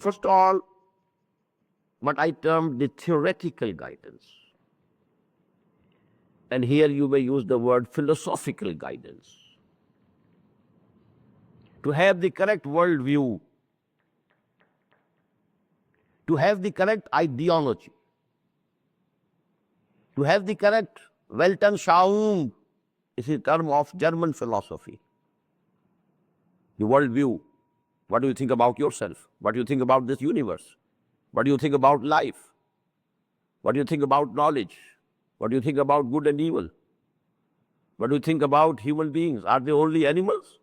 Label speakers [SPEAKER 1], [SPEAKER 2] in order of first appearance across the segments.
[SPEAKER 1] First of all, what I term the theoretical guidance. And here you may use the word philosophical guidance. To have the correct worldview, to have the correct ideology, to have the correct Weltanschauung is a term of German philosophy. The worldview. What do you think about yourself? What do you think about this universe? What do you think about life? What do you think about knowledge? What do you think about good and evil? What do you think about human beings? Are they only animals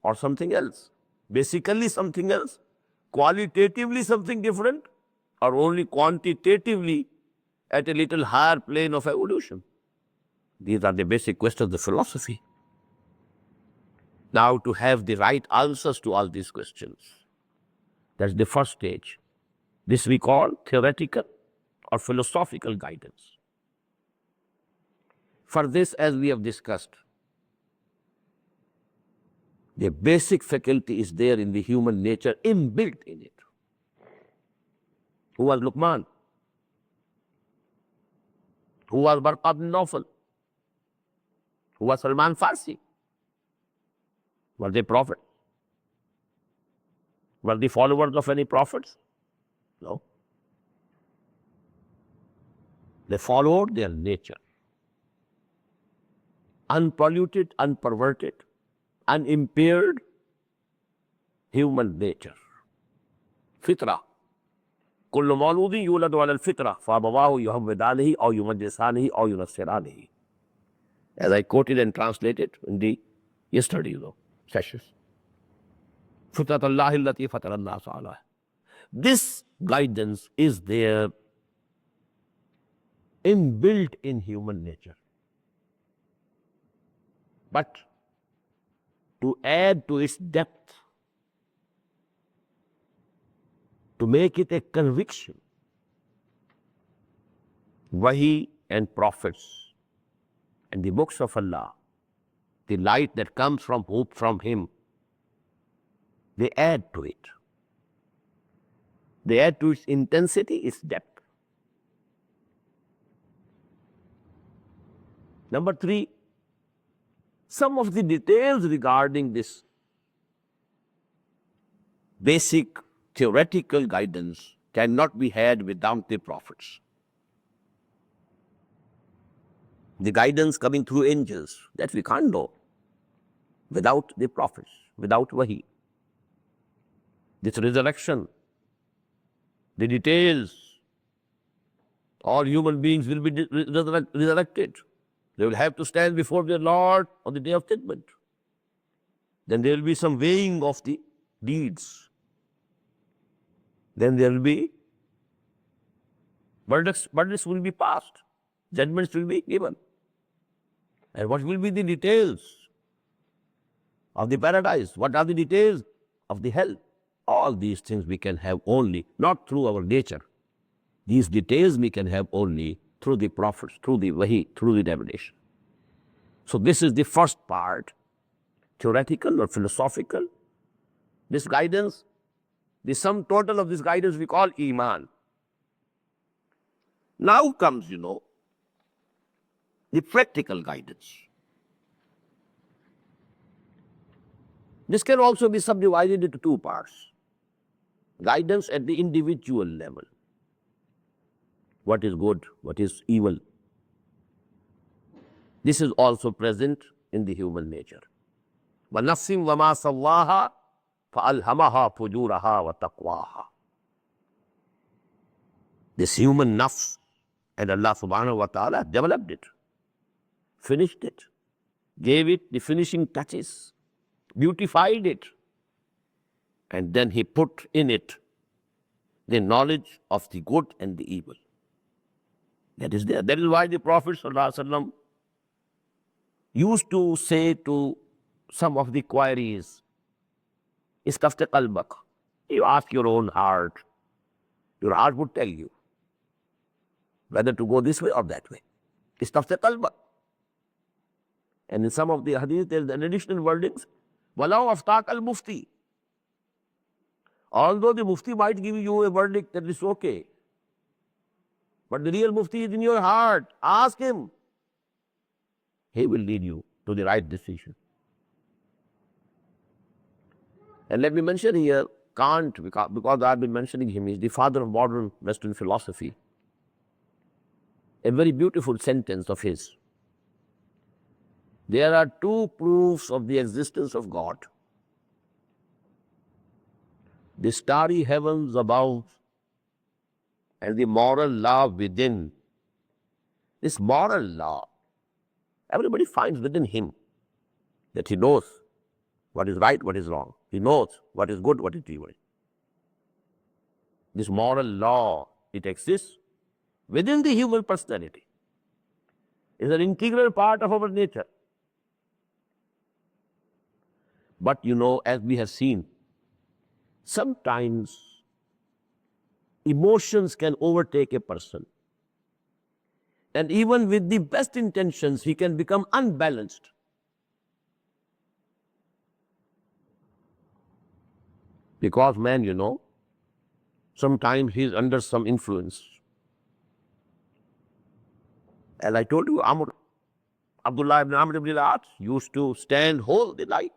[SPEAKER 1] or something else? Basically something else? Qualitatively something different? Or only quantitatively at a little higher plane of evolution? These are the basic questions of the philosophy. Now, to have the right answers to all these questions, that's the first stage. This we call theoretical or philosophical guidance. For this, as we have discussed, the basic faculty is there in the human nature, inbuilt in it. Who was Luqman? Who was Barqa bin Nawfal? Who was Salman Farsi? Were they prophets? Were they followers of any prophets? No. They followed their nature. Unpolluted, unperverted, unimpaired human nature. Fitra. كل مولود يولد على الفطرة فأبواه يهودانه أو يمجسانه أو ينصرانه. As I quoted and translated in the yesterday, sessions. فطرة الله التي فطر الناس عليها. This guidance is there inbuilt in human nature. But to add to its depth, to make it a conviction, Wahi and prophets and the books of Allah, the light that comes from Him, they add to it. They add to its intensity, its depth. Number 3, some of the details regarding this basic theoretical guidance cannot be had without the prophets. The guidance coming through angels, that we can't know without the prophets, without Wahi. This resurrection, the details, all human beings will be resurrected. They will have to stand before their Lord on the day of judgment. Then there will be some weighing of the deeds. Then there will be verdicts will be passed. Judgments will be given. And what will be the details of the paradise? What are the details of the hell? All these things we can have only, not through our nature. These details we can have only through the prophets, through the Wahi, through the revelation. So this is the first part, theoretical or philosophical. This guidance, the sum total of this guidance we call Iman. Now comes, the practical guidance. This can also be subdivided into 2 parts. Guidance at the individual level. What is good, what is evil. This is also present in the human nature. وَنَفْسٍ وَمَا سَوَّاهَا فَأَلْهَمَهَا فُجُورَهَا وَتَقْوَاهَا. This human nafs, and Allah subhanahu wa ta'ala developed it, finished it, gave it the finishing touches, beautified it, and then He put in it the knowledge of the good and the evil. That is there. That is why the Prophet ﷺ used to say to some of the queries, Istafti qalbak. You ask your own heart. Your heart would tell you whether to go this way or that way. Istafti qalbak. And in some of the hadith, there is an additional wordings, Walau aftak al-mufti. Although the Mufti might give you a verdict that is okay, but the real Mufti is in your heart. Ask him. He will lead you to the right decision. And let me mention here, Kant, because I've been mentioning him, is the father of modern Western philosophy. A very beautiful sentence of his. There are two proofs of the existence of God: the starry heavens above and the moral law within. This moral law, everybody finds within him that he knows what is right, what is wrong. He knows what is good, what is evil. This moral law, it exists within the human personality. It's an integral part of our nature. But you know, as we have seen, sometimes emotions can overtake a person. And even with the best intentions, he can become unbalanced. Because man, you know, sometimes he is under some influence. As I told you, Abdullah ibn Amr ibn al-As used to stand whole the night,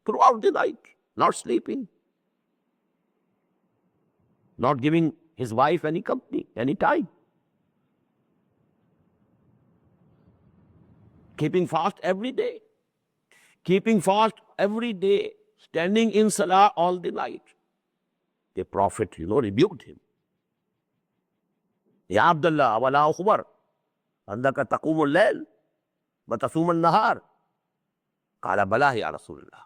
[SPEAKER 1] throughout the night, not sleeping, not giving his wife any company, any time, keeping fast every day, standing in salah all the night. The Prophet, you know, rebuked him. Ya Abdullah, awala ukhbar, andaka taqumul layl, wa tasumul nahar. Qala bala ya Rasulullah.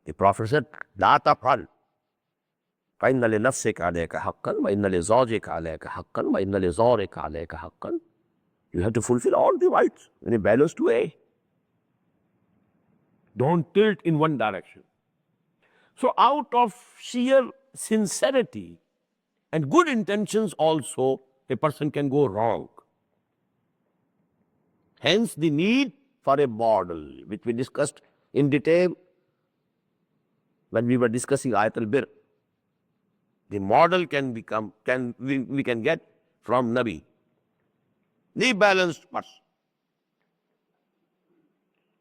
[SPEAKER 1] The Prophet said, La taf'al, fa inna li nafsika alayka haqqan, wa inna li zawjika alayka haqqan, wa inna li zawrika alayka haqqan. You have to fulfill all the rights in a balanced way. Don't tilt in one direction. So out of sheer sincerity and good intentions also, a person can go wrong. Hence the need for a model, which we discussed in detail when we were discussing Ayat al-Bir. The model we can get from Nabi. The balanced person.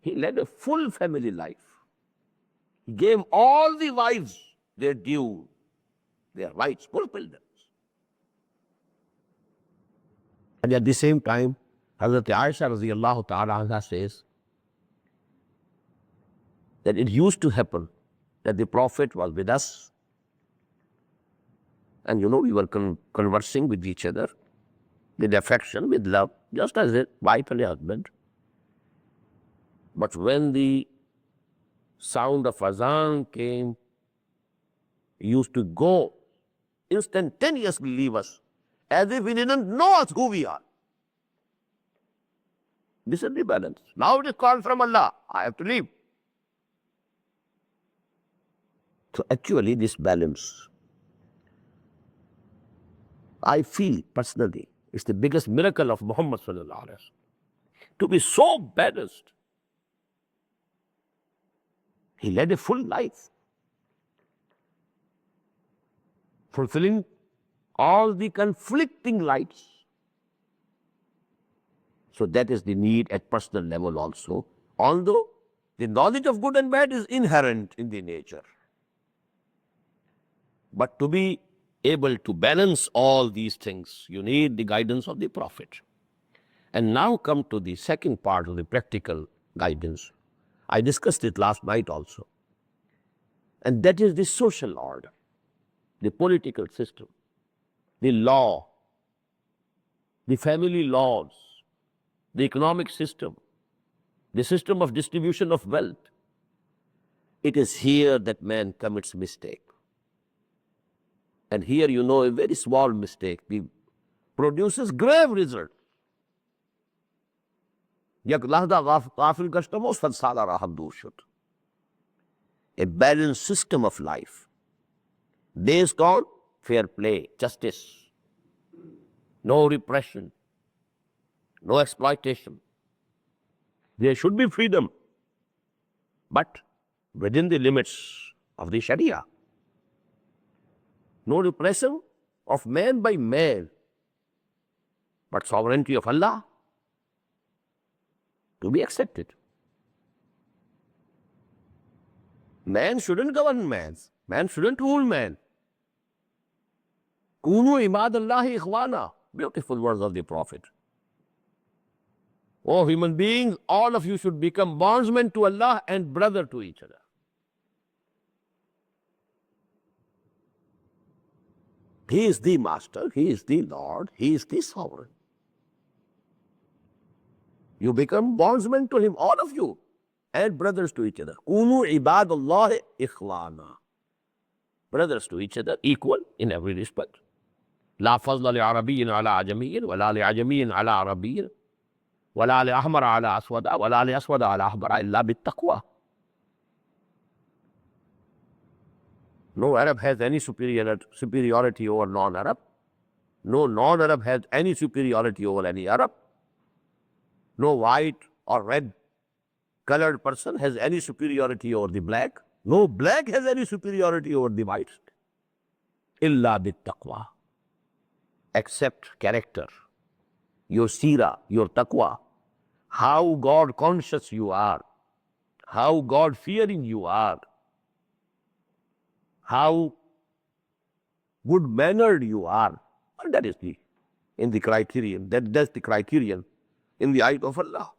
[SPEAKER 1] He led a full family life. He gave all the wives their due, their rights, fulfilled them. And at the same time, Hazrat Aisha radiyallahu ta'ala anha says that it used to happen that the Prophet was with us, and you know, we were conversing with each other with affection, with love, just as a wife and a husband. But when the sound of azan came, he used to go, instantaneously leave us, as if he didn't know us who we are. This is the balance. Now it is called from Allah, I have to leave. So actually this balance, I feel personally, it's the biggest miracle of Muhammad sallallahu alaihi wasallam. To be so balanced. He led a full life, fulfilling all the conflicting rights. So that is the need at personal level also. Although the knowledge of good and bad is inherent in the nature. But to be able to balance all these things, you need the guidance of the Prophet. And now come to the second part of the practical guidance. I discussed it last night also. And that is the social order, the political system, the law, the family laws, the economic system, the system of distribution of wealth. It is here that man commits mistake. And here, you know, a very small mistake produces grave result. A balanced system of life based on fair play, justice, no repression, no exploitation. There should be freedom, but within the limits of the Sharia. No repression of man by man, but sovereignty of Allah to be accepted. Man shouldn't govern man. Man shouldn't rule man. Kunu ibadallahi ikhwana. Beautiful words of the Prophet. Oh, human beings, all of you should become bondsmen to Allah and brother to each other. He is the master, he is the Lord, he is the sovereign. You become bondsmen to him, all of you, and brothers to each other. Kunu ibadallahi ikhwana. Brothers to each other, equal in every respect. La fazla li arabiyyin ala ajamiyyin, wala li ajamiyyin ala arabiyyin, wala li ahmara ala aswada, wala li aswada ala ahmara illa bit taqwa. No Arab has any superiority over non-Arab. No non-Arab has any superiority over any Arab. No white or red colored person has any superiority over the black. No black has any superiority over the white. Illa bit taqwa. Except character, your seerah, your taqwa, how God conscious you are, how God fearing you are, how good mannered you are. And that is the criterion. That's the criterion in the eye of Allah.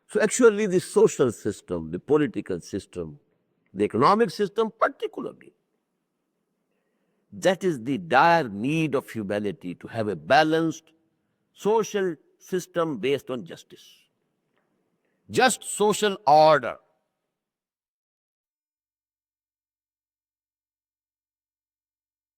[SPEAKER 1] So actually the social system, the political system, the economic system particularly, that is the dire need of humanity, to have a balanced social system based on justice. Just social order